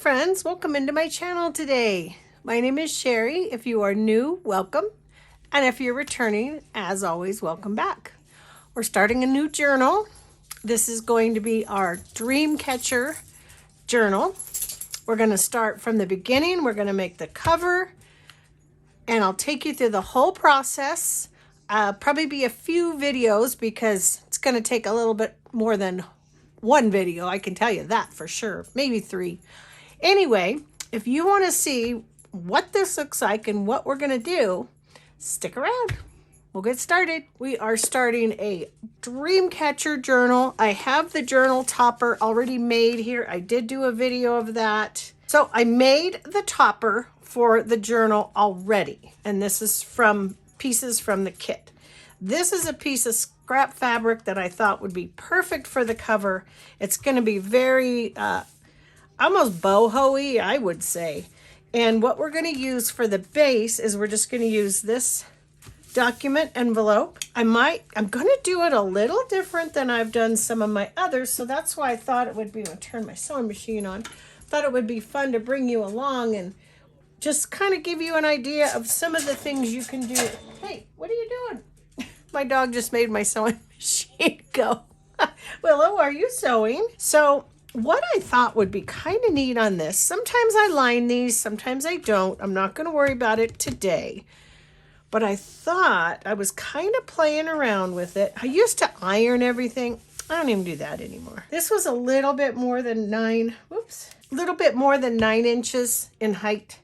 friends, welcome into my channel today. My name is Sherry. If you are new, welcome. And if you're returning, as always, welcome back. We're starting a new journal. This is going to be our Dream Catcher journal. We're going to start from the beginning. We're going to make the cover, and I'll take you through the whole process. Probably be a few videos because it's going to take a little bit more than one video. I can tell you that for sure. Maybe 3. Anyway, if you want to see what this looks like and what we're going to do, stick around. We'll get started. We are starting a Dream Catcher journal. I have the journal topper already made here. I did do a video of that. So I made the topper for the journal already. And this is from pieces from the kit. This is a piece of scrap fabric that I thought would be perfect for the cover. It's going to be very almost boho-y, I would say. And what we're going to use for the base is we're just going to use this document envelope. I'm going to do it a little different than I've done some of my others, so that's why I thought it would be, I'm going to turn my sewing machine on. Thought it would be fun to bring you along and just kind of give you an idea of some of the things you can do. Hey, what are you doing? My dog just made my sewing machine go. Willow, are you sewing? So what I thought would be kind of neat on this, sometimes I line these, sometimes I don't. I'm not going to worry about it today. But I thought I was kind of playing around with it. I used to iron everything. I don't even do that anymore. This was a little bit more than 9 inches in height.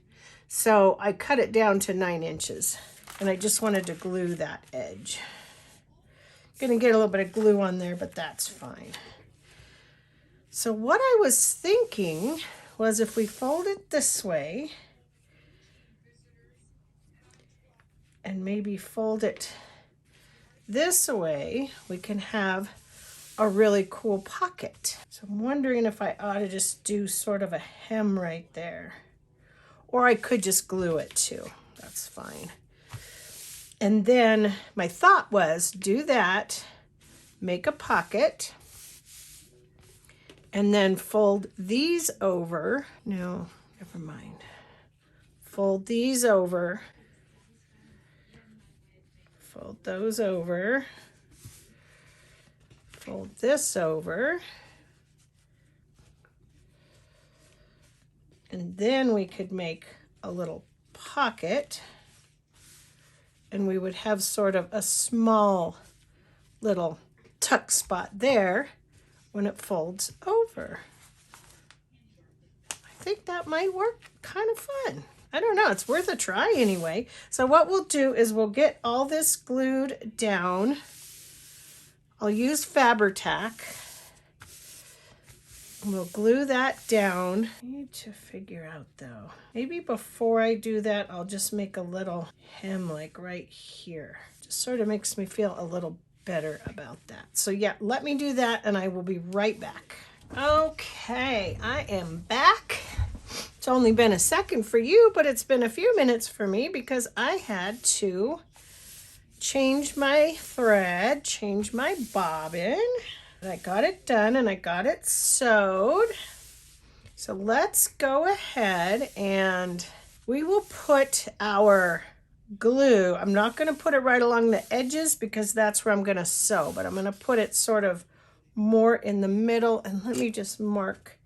So I cut it down to 9 inches. And I just wanted to glue that edge. Gonna get a little bit of glue on there, but that's fine. So what I was thinking was if we fold it this way and maybe fold it this way, we can have a really cool pocket. So I'm wondering if I ought to just do sort of a hem right there, or I could just glue it too. That's fine. And then my thought was do that, make a pocket, and then fold these over. No, never mind. Fold these over. Fold those over. Fold this over. And then we could make a little pocket. And we would have sort of a small little tuck spot there when it folds over. I think that might work kind of fun. I don't know, it's worth a try anyway. So what we'll do is we'll get all this glued down. I'll use Fabri-Tac. We'll glue that down. I need to figure out though. Maybe before I do that, I'll just make a little hem like right here. Just sort of makes me feel a little better about that. So yeah, let me do that and I will be right back. Okay, I am back. It's only been a second for you, but it's been a few minutes for me because I had to change my thread, change my bobbin. I got it done and I got it sewed. So let's go ahead and we will put our glue. I'm not going to put it right along the edges because that's where I'm going to sew, but I'm going to put it sort of more in the middle. And let me just mark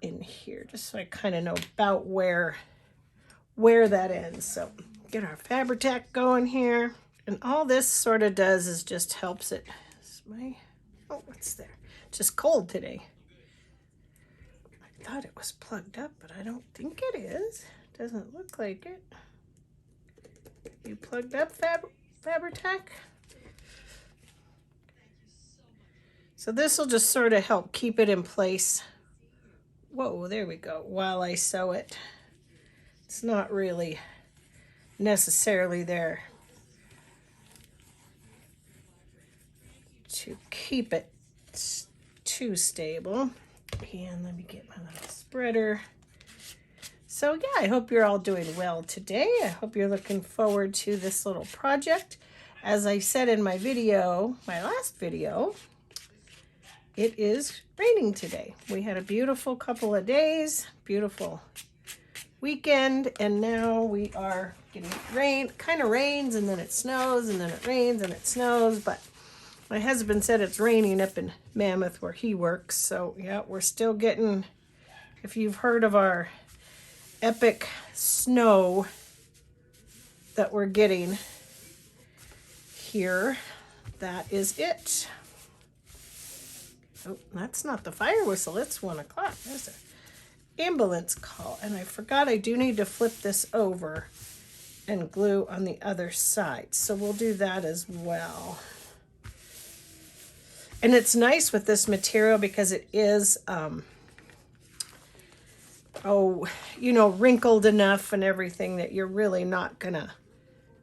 in here just so I kind of know about where that ends. So get our Fabri-Tac going here. And all this sort of does is just helps it. Oh, what's there? It's just cold today. I thought it was plugged up, but I don't think it is. Doesn't look like it. You plugged up, Fabri-Tac? So this will just sort of help keep it in place. Whoa, there we go. While I sew it. It's not really necessarily there to keep it too stable. And let me get my little spreader. So yeah, I hope you're all doing well today. I hope you're looking forward to this little project. As I said in my video, my last video, it is raining today. We had a beautiful couple of days, beautiful weekend, and now we are getting rain. Kind of rains and then it snows and then it rains and it snows, but my husband said it's raining up in Mammoth where he works. So yeah, we're still getting, if you've heard of our epic snow that we're getting here, that is it. Oh, that's not the fire whistle. It's 1 o'clock. There's an ambulance call. And I forgot I do need to flip this over and glue on the other side. So we'll do that as well. And it's nice with this material because it is, wrinkled enough and everything that you're really not gonna,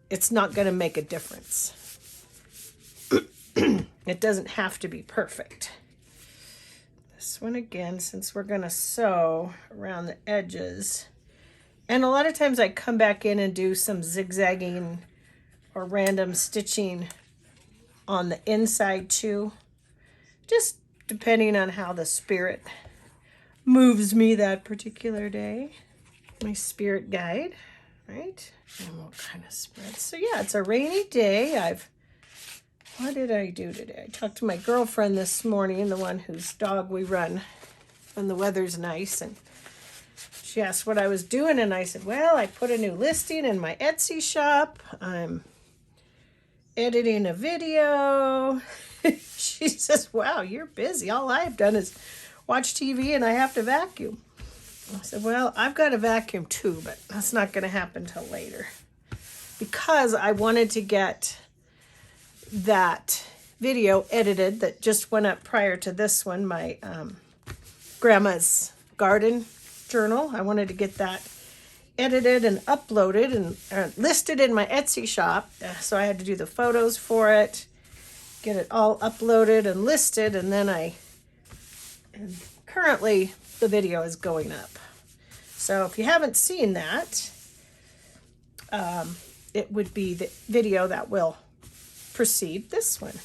it's not gonna make a difference. It doesn't have to be perfect. This one again, since we're gonna sew around the edges, and a lot of times I come back in and do some zigzagging or random stitching on the inside too, just depending on how the spirit moves me that particular day. My spirit guide, right? And what kind of spread? So yeah, it's a rainy day. What did I do today? I talked to my girlfriend this morning, the one whose dog we run when the weather's nice, and she asked what I was doing, and I said, well, I put a new listing in my Etsy shop. I'm editing a video. She says, wow, you're busy. All I've done is watch TV and I have to vacuum. I said, well, I've got to vacuum too, but that's not going to happen till later, because I wanted to get that video edited that just went up prior to this one, my grandma's garden journal. I wanted to get that edited and uploaded and listed in my Etsy shop. So I had to do the photos for it, get it all uploaded and listed, and then currently the video is going up. So if you haven't seen that, it would be the video that will precede this one.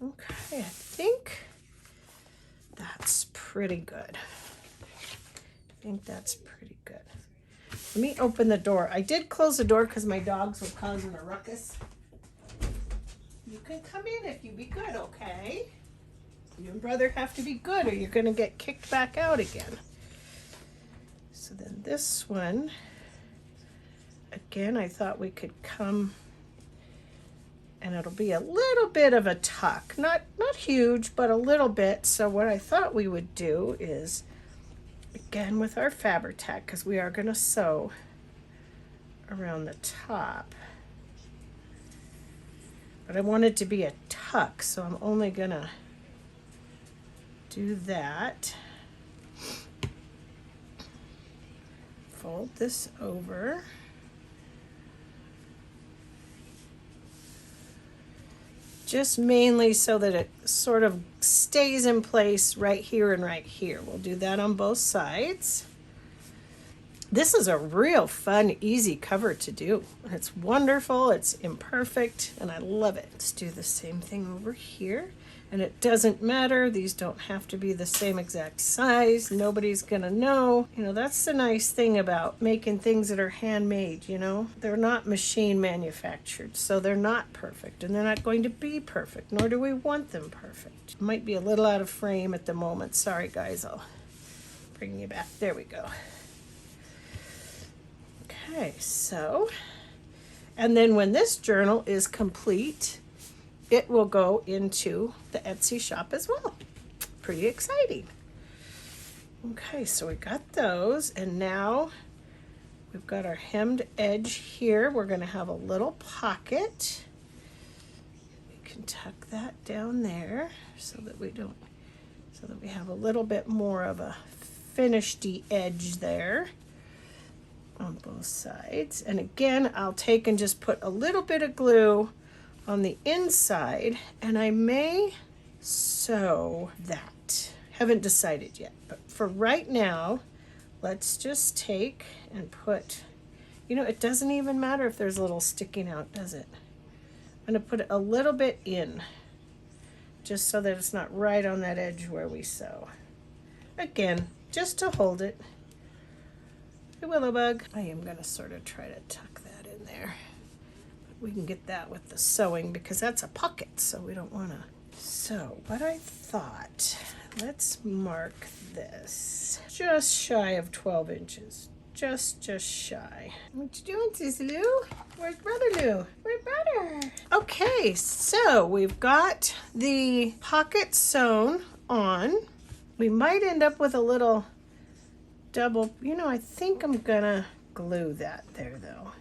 Okay, I think that's pretty good. Let me open the door. I did close the door because my dogs were causing a ruckus. You can come in if you be good, okay? You and brother have to be good or you're going to get kicked back out again. So then this one, again, I thought we could come, and it'll be a little bit of a tuck. Not huge, but a little bit. So what I thought we would do is, again with our Fabri-Tac, because we are going to sew around the top. But I want it to be a tuck, so I'm only going to do that. Fold this over. Just mainly so that it sort of stays in place right here and right here. We'll do that on both sides. This is a real fun, easy cover to do. It's wonderful, it's imperfect, and I love it. Let's do the same thing over here. And it doesn't matter, these don't have to be the same exact size. Nobody's gonna know. You know, that's the nice thing about making things that are handmade, you know? They're not machine manufactured, so they're not perfect, and they're not going to be perfect, nor do we want them perfect. Might be a little out of frame at the moment. Sorry guys, I'll bring you back. There we go. Okay, so, and then when this journal is complete, it will go into the Etsy shop as well. Pretty exciting. Okay, so we got those, and now we've got our hemmed edge here. We're going to have a little pocket. We can tuck that down there so that we have a little bit more of a finished-y edge there on both sides. And again, I'll take and just put a little bit of glue on the inside, and I may sew that. Haven't decided yet, but for right now, let's just take and put, you know, it doesn't even matter if there's a little sticking out, does it? I'm gonna put a little bit in just so that it's not right on that edge where we sew. Again, just to hold it. The willow bug. I am going to sort of try to tuck that in there. But we can get that with the sewing because that's a pocket, so we don't want to. So what I thought, let's mark this just shy of 12 inches. Just shy. What you doing, Sis Lou? Where's Brother Lou? Where's Brother? Okay, so we've got the pocket sewn on. We might end up with a little double, I think I'm gonna glue that there though.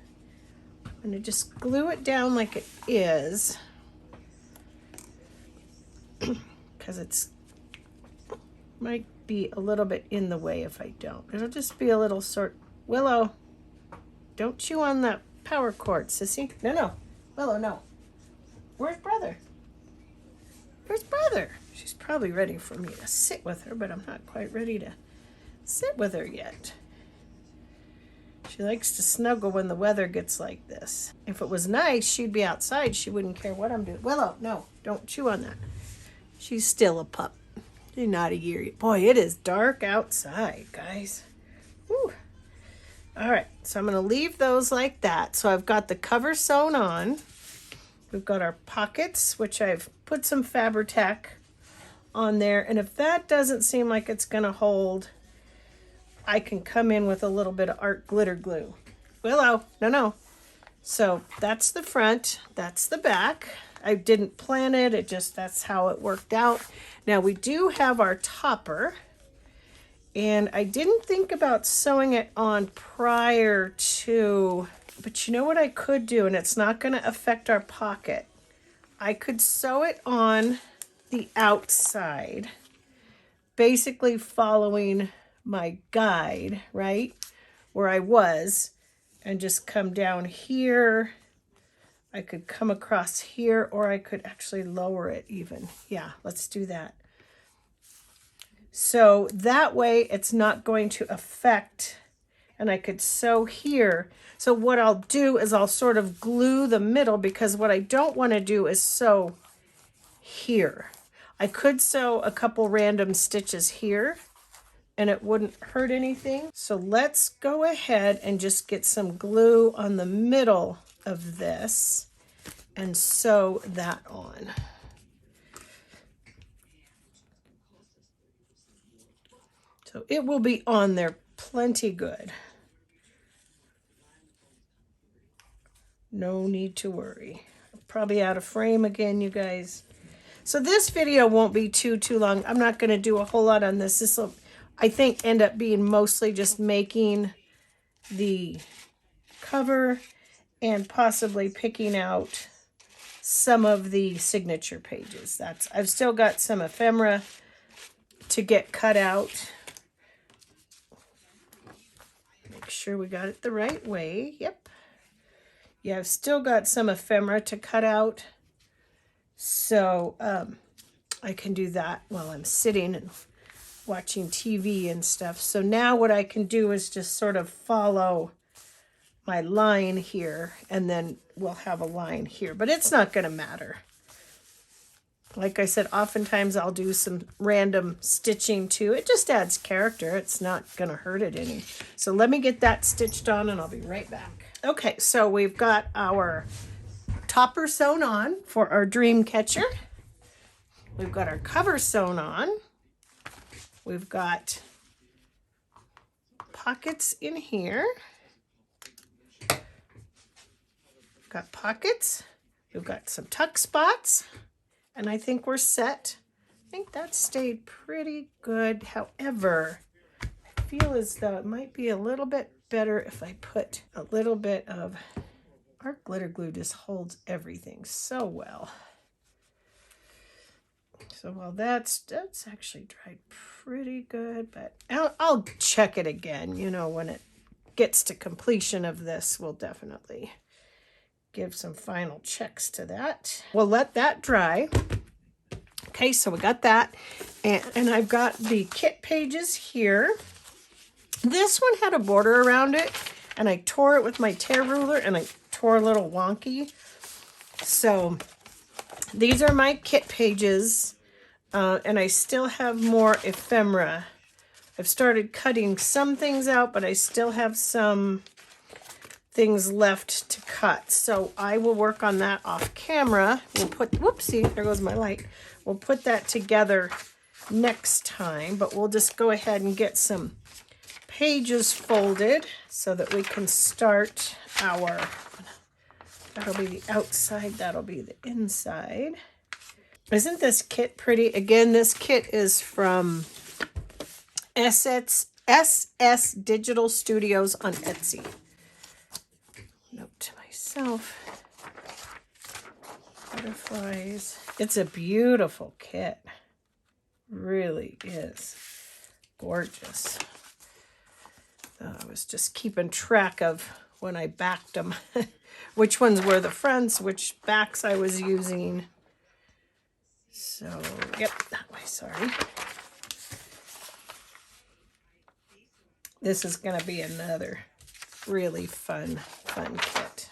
I'm gonna just glue it down like it is. Because it's might be a little bit in the way if I don't. It'll just be a little Willow, don't chew on that power cord, sissy. No. Willow, no. Where's Brother? Where's Brother? She's probably ready for me to sit with her, but I'm not quite ready to sit with her yet. She likes to snuggle when the weather gets like this. If it was nice, she'd be outside. She wouldn't care what I'm doing. Willow, no, don't chew on that. She's still a pup. She's not a year yet. Boy, it is dark outside, guys. Whew. All right, so I'm going to leave those like that. So I've got the cover sewn on. We've got our pockets, which I've put some Fabri-Tac on there. And if that doesn't seem like it's going to hold, I can come in with a little bit of art glitter glue. Willow, no. So that's the front, that's the back. I didn't plan it, that's how it worked out. Now we do have our topper. And I didn't think about sewing it on prior to, but you know what I could do, and it's not going to affect our pocket. I could sew it on the outside, basically following my guide, right, where I was, and just come down here. I could come across here, or I could actually lower it even. Yeah, let's do that. So that way it's not going to affect, and I could sew here. So what I'll do is I'll sort of glue the middle, because what I don't want to do is sew here. I could sew a couple random stitches here and it wouldn't hurt anything. So let's go ahead and just get some glue on the middle of this and sew that on. So it will be on there plenty good. No need to worry. Probably out of frame again, you guys. So this video won't be too long. I'm not going to do a whole lot on this. This will, I think, end up being mostly just making the cover and possibly picking out some of the signature pages. I've still got some ephemera to get cut out. Make sure we got it the right way. Yep. Yeah, I've still got some ephemera to cut out. So I can do that while I'm sitting and watching TV and stuff. So now what I can do is just sort of follow my line here, and then we'll have a line here, but it's not going to matter. Like I said, oftentimes I'll do some random stitching too. It just adds character. It's not going to hurt it any. So let me get that stitched on and I'll be right back. Okay, so we've got our topper sewn on for our dream catcher. We've got our cover sewn on. We've got pockets in here. We've got pockets. We've got some tuck spots. And I think we're set. I think that stayed pretty good. However, I feel as though it might be a little bit better if I put a little bit of art glitter glue. Just holds everything so well. So while that's actually dried pretty good, but I'll check it again. You know, when it gets to completion of this, we'll definitely give some final checks to that. We'll let that dry. Okay, so we got that. And I've got the kit pages here. This one had a border around it, and I tore it with my tear ruler, and I tore a little wonky. So These are my kit pages, and I still have more ephemera. I've started cutting some things out, but I still have some things left to cut. So I will work on that off camera. We'll put, whoopsie, there goes my light. We'll put that together next time, but we'll just go ahead and get some pages folded so that we can start our, that'll be the outside, that'll be the inside. Isn't this kit pretty? Again, this kit is from SS Digital Studios on Etsy. Note to myself, butterflies. It's a beautiful kit. Really is gorgeous. I was just keeping track of when I backed them, which ones were the fronts, which backs I was using. So, yep, that way, sorry. This is going to be another really fun kit.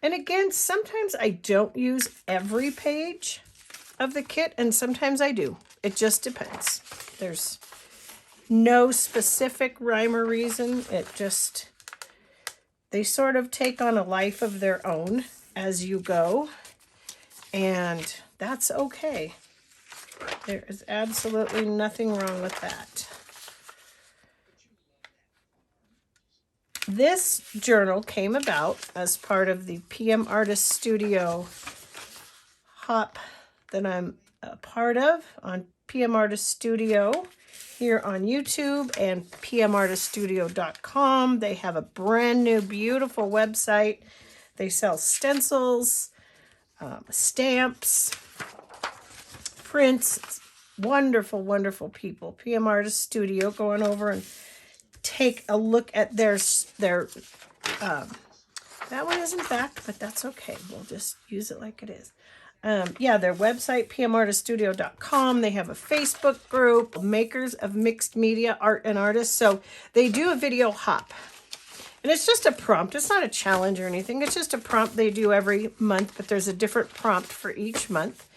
And again, sometimes I don't use every page of the kit, and sometimes I do. It just depends. There's no specific rhyme or reason. It just, they sort of take on a life of their own as you go, and that's okay. There is absolutely nothing wrong with that. This journal came about as part of the PM Artist Studio hop that I'm a part of on PM Artist Studio here on YouTube and pmartiststudio.com. They have a brand new, beautiful website. They sell stencils, stamps, prints. Wonderful, wonderful people. PM Artist Studio, going over and take a look at their that one isn't backed, but that's okay. We'll just use it like it is. Yeah, their website, pmartiststudio.com. They have a Facebook group, Makers of Mixed Media Art and Artists. So they do a video hop. And it's just a prompt. It's not a challenge or anything. It's just a prompt they do every month, but there's a different prompt for each month.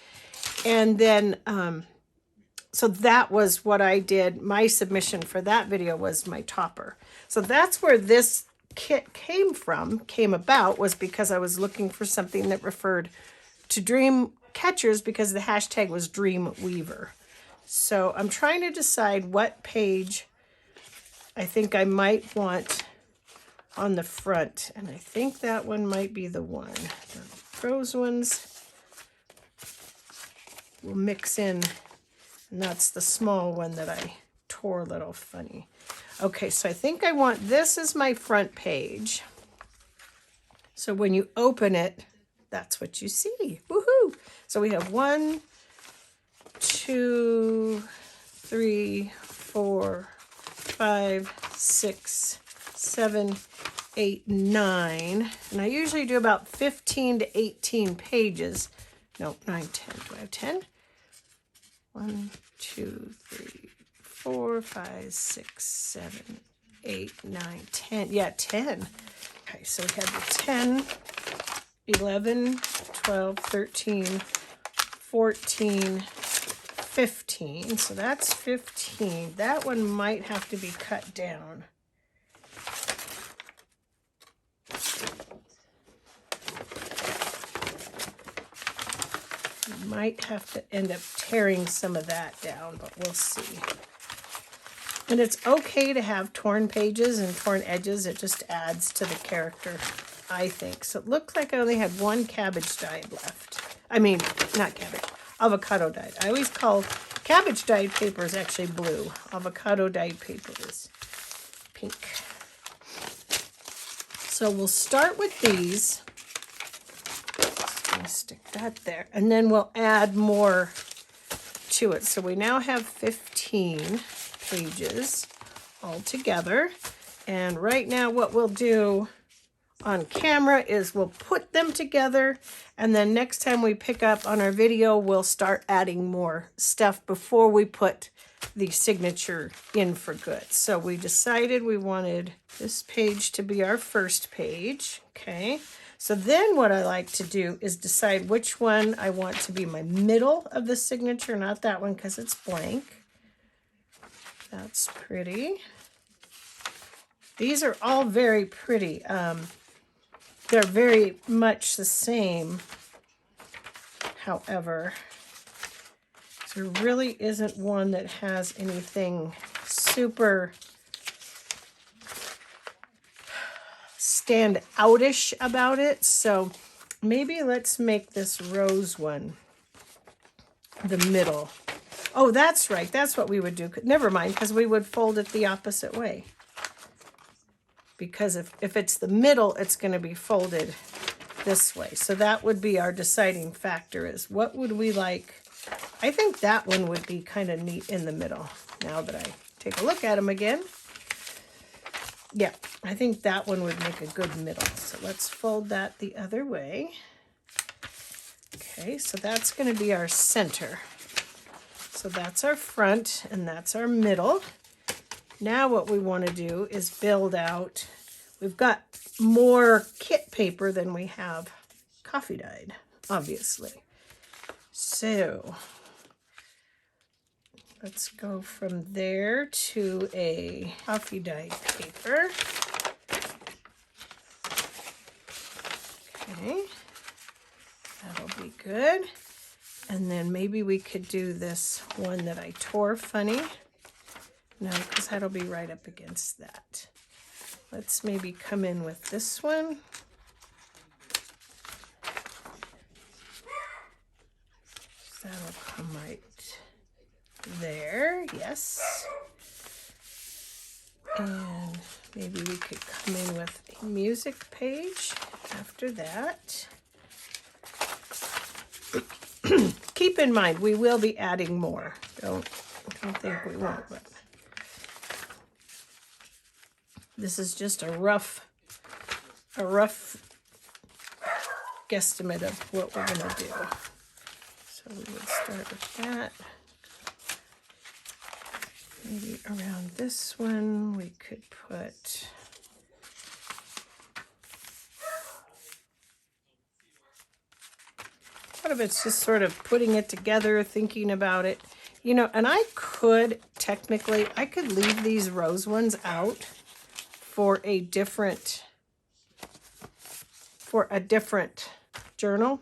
And then, so that was what I did. My submission for that video was my topper. So that's where this kit came about, was because I was looking for something that referred to dream catchers because the hashtag was Dream Weaver. So I'm trying to decide what page I think I might want on the front. And I think that one might be the one. Those ones will mix in. And that's the small one that I tore a little funny. Okay, so I think I want this as my front page. So when you open it, that's what you see. Woohoo! So we have 1, 2, 3, 4, 5, 6, 7, 8, 9. And I usually do about 15 to 18 pages. No, 9, 10. Do I have 10? 1, 2, 3, 4, 5, 6, 7, 8, 9, 10. Yeah, 10. Okay, so we have the 10, 11, 12, 13, 14, 15. So that's 15. That one might have to be cut down. Might have to end up tearing some of that down, but we'll see. And it's okay to have torn pages and torn edges. It just adds to the character, I think. So it looks like I only had one cabbage dyed left. I mean, not cabbage, avocado dyed. I always call cabbage dyed paper is actually blue. Avocado dyed paper is pink. So we'll start with these. Stick that there, and then we'll add more to it. So we now have 15 pages all together, and right now what we'll do on camera is we'll put them together, and then next time we pick up on our video, we'll start adding more stuff before we put the signature in for good. So we decided we wanted this page to be our first page. Okay. So then what I like to do is decide which one I want to be my middle of the signature, not that one because it's blank. That's pretty. These are all very pretty. They're very much the same. However, there really isn't one that has anything super stand outish about it. So maybe let's make this rose one the middle. Oh, that's right. That's what we would do. Never mind, because we would fold it the opposite way. Because if it's the middle, it's going to be folded this way. So that would be our deciding factor, is what would we like? I think that one would be kind of neat in the middle. Now that I take a look at them again. Yeah, I think that one would make a good middle. So let's fold that the other way. Okay, so that's going to be our center. So that's our front and that's our middle. Now what we want to do is build out. We've got more kit paper than we have coffee dyed, obviously. So let's go from there to a coffee dyed paper. Okay, that'll be good. And then maybe we could do this one that I tore funny. No, because that'll be right up against that. Let's maybe come in with this one. That'll come right there, yes. And maybe we could come in with a music page after that. Keep in mind, we will be adding more. Don't think we won't, but this is just a rough guesstimate of what we're going to do. So we would start with that. Maybe around this one we could put part of it's just sort of putting it together, thinking about it. You know, and I could technically, I could leave these rose ones out for a different journal.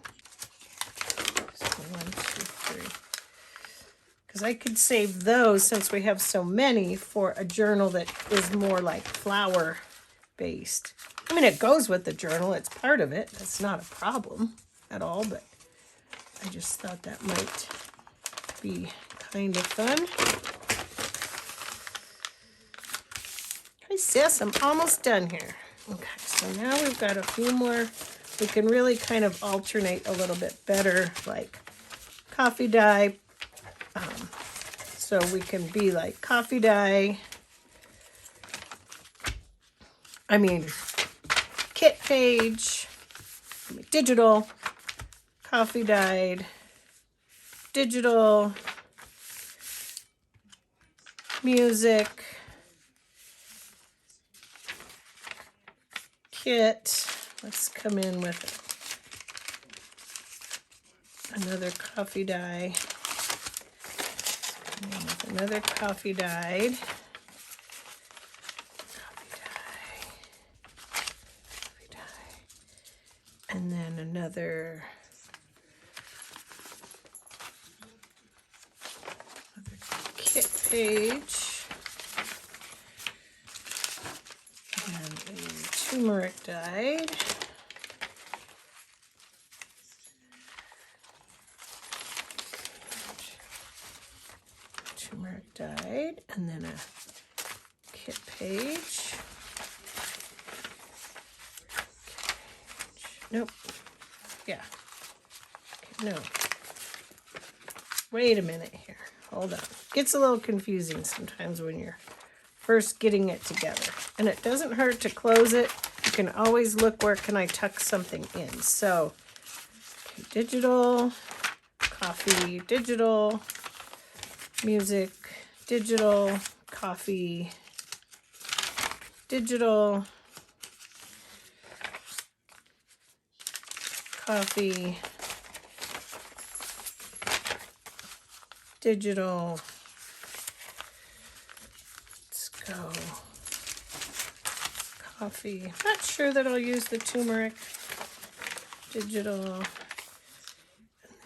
So 1, 2, 3. Because I could save those, since we have so many, for a journal that is more like flower based. I mean, it goes with the journal. It's part of it. That's not a problem at all, but I just thought that might be kind of fun. Hi, sis, I'm almost done here. Okay, so now we've got a few more. We can really kind of alternate a little bit better, like coffee dye. So we can be like coffee dye. I mean, kit page, digital, coffee dyed, digital, music, kit. Let's come in with another coffee dye. Come in with another coffee dyed. Coffee dye. And then another kit page. And a turmeric dyed. Turmeric dyed, and then a kit page. Nope. Yeah. Okay, no. Wait a minute here. Hold on. Gets a little confusing sometimes when you're first getting it together. And it doesn't hurt to close it. You can always look, where can I tuck something in. So, okay, digital, coffee, digital, music, digital, coffee, digital, coffee, digital. Let's go. Coffee. Not sure that I'll use the turmeric. Digital.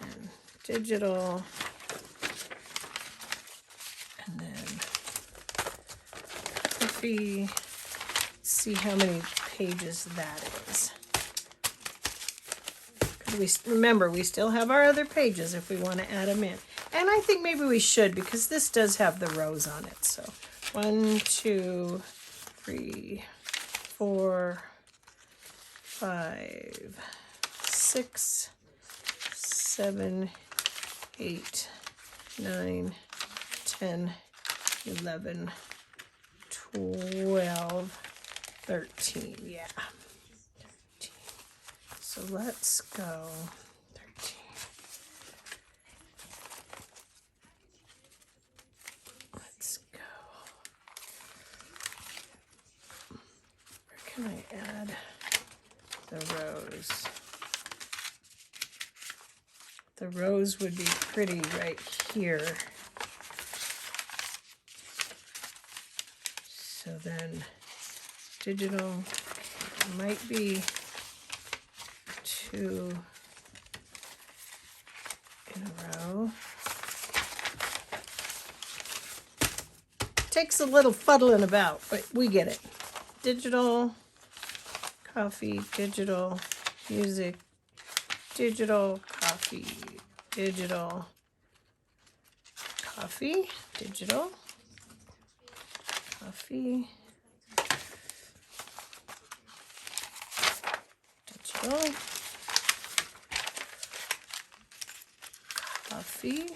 And then digital. And then coffee. Let's see how many pages that is. Remember, we still have our other pages if we want to add them in. And I think maybe we should, because this does have the rows on it. So 1, 2, 3, 4, 5, 6, 7, 8, 9, 10, 11, 12, 13. Yeah. So let's go 13. Let's go. Where can I add the rows? The rows would be pretty right here. So then digital might be 2 in a row. Takes a little fuddling about, but we get it. Digital, coffee, digital, music, digital, coffee, digital, coffee, digital, coffee, digital, coffee,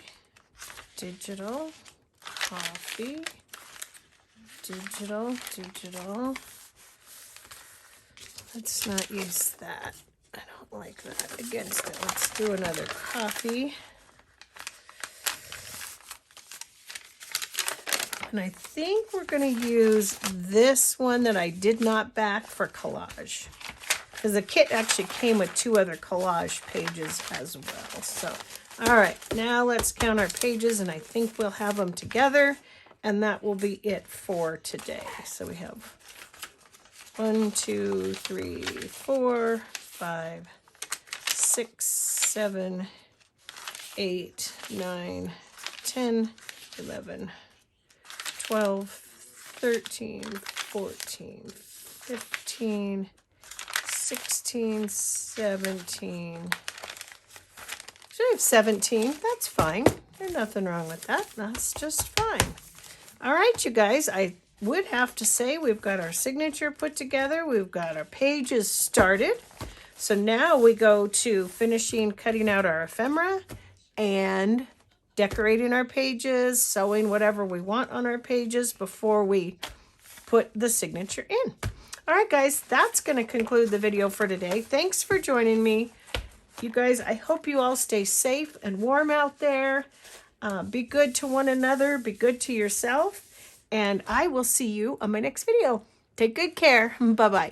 digital, coffee, digital, digital. Let's not use that. I don't like that against it. Let's do another coffee. And I think we're going to use this one that I did not back for collage, because the kit actually came with 2 other collage pages as well. So, all right, now let's count our pages, and I think we'll have them together, and that will be it for today. So we have 1, 2, 3, 4, 5, 6, 7, 8, 9, 10, 11, 12, 13, 14, 15, 16, 17. Should have 17. That's fine. There's nothing wrong with that. That's just fine. All right, you guys. I would have to say we've got our signature put together. We've got our pages started. So now we go to finishing cutting out our ephemera and decorating our pages, sewing whatever we want on our pages before we put the signature in. All right, guys, that's going to conclude the video for today. Thanks for joining me. You guys, I hope you all stay safe and warm out there. Be good to one another. Be good to yourself. And I will see you on my next video. Take good care. Bye-bye.